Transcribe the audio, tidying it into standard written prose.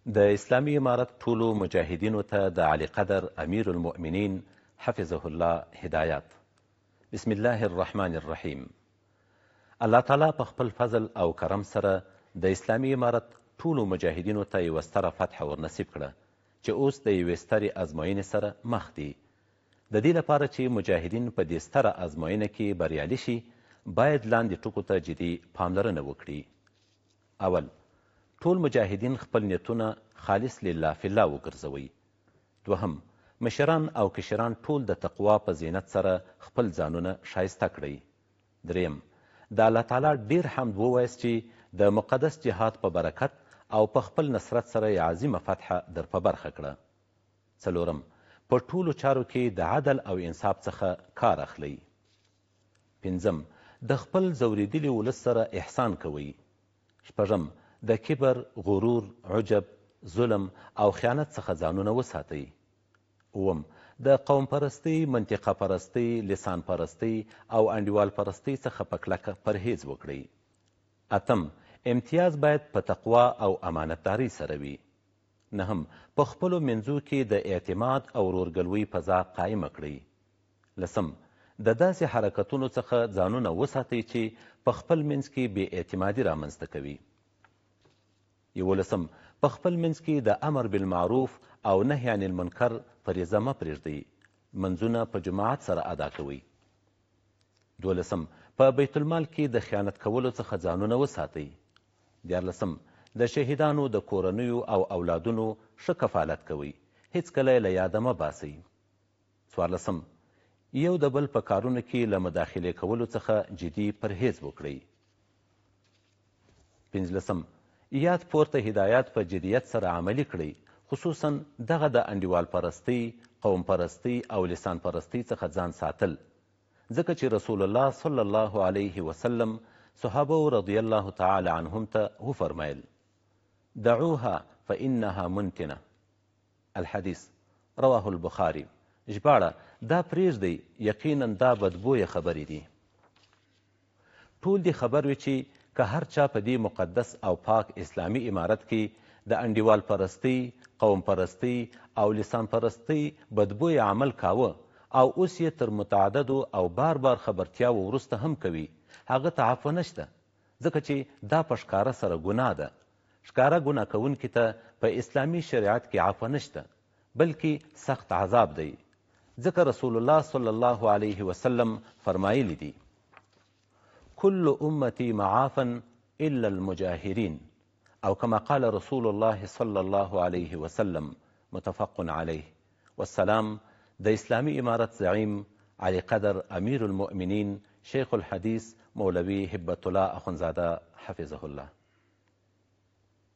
د اسلامي امارت ټولو مجاهدینو ته د علي قدر امیر المؤمنین حفظه الله هدایت. بسم الله الرحمن الرحیم. الله تعالی په خپل فضل او کرم سره د اسلامي امارت ټولو مجاهدینو ته یوه ستره فتح ورنصیب کړه چې اوس د یوې سترې ازموینې سره مخ دي. د دې لپاره چې مجاهدین په دې ستره ازموینه کې بریالي شي باید لاندې ټکو ته جدي پاملرنه وکړي. اول، ټول مجاهدین خپل نیتونه خالص لله فی الله وګرځوئ. دوهم، مشران او کشران ټول د تقوا په زینت سره خپل ځانونه ښایسته کړئ. دریم، د الله تعالی ډیر حمد ووایست چې د مقدس جهاد په برکت او په خپل نصرت سره یې عظیمه فتحه در په برخه کړه. څلورم، په ټولو چارو کې د عدل او انصاف څخه کار اخلئ. پنځم، د خپل ځورېدلي ولس سره احسان کوئ. شپږم، د کبر، غرور، عجب، ظلم او خیانت څخه ځانونه وساتئ. اووم، د قوم پرستی، منطقه پرستی، لسان پرستی او انډیوال پرستی څخه په کلکه پرهیز وکړئ. اتم، امتیاز باید په تقوا او امانتدارۍ سره وي. نهم، په خپلو منځو کې د اعتماد او ورورګلوۍ فضا قایمه کړئ. لسم، د داسې حرکتونو څخه ځانونه وساتئ چې په خپل منځ کې بې اعتمادي رامنځته کوي. یولسم، په خپل منځ کې د امر بالمعروف او نهي عن المنکر فریضه مه پرېږدئ. منځونه په جماعت سره ادا کوئ. دولسم، په بیت المال کې د خیانت کولو څخه ځانونه وساتئ. دیارلسم، د شهیدانو د کورنیو او اولادونو ښه کفالت کوئ. هیڅکله یې له یاده مه باسئ. څوارلسم، یو د بل په کارونو کې له مداخلې کولو څخه جدي پرهیز وکړئ. پنځلسم، یاد پورته هدایات په جدیت سره عملي کړئ، خصوصا دغه د انډیوال پرستی، قوم پرستی او لسان پرستی څخه ځان ساتل، ځکه چې رسول الله صلی الله علیه وسلم صحابه رضی الله تعالی عنهم ته وفرمایل: دعوها فانها منتنه. الحدیث رواه البخاري. ژباړه: دا پرېږدئ، یقینا دا بدبویه خبرې دي. ټول دې خبر وي چې که هر چا په دې مقدس او پاک اسلامي امارت کې د انډیوال پرستی، قوم پرستی او لسان پرستی بدبویه عمل کاوه او اوس یې تر متعددو او بار بار خبرتیاو وروسته هم کوي، هغه ته عفو نشته، ځکه چې دا په ښکاره سره ګناه ده. ښکاره ګناه کوونکي ته په اسلامي شریعت کې عفو نشته، بلکې سخت عذاب دی، ځکه رسول الله صلی الله علیه وسلم فرمایلی دی: كل امتي معافا الا المجاهرين، او كما قال رسول الله صلى الله عليه وسلم، متفق عليه. والسلام د اسلامي امارت زعیم علي قدر امیر المؤمنین شیخ الحدیث مولوی هبة الله اخندزاده حفظه الله.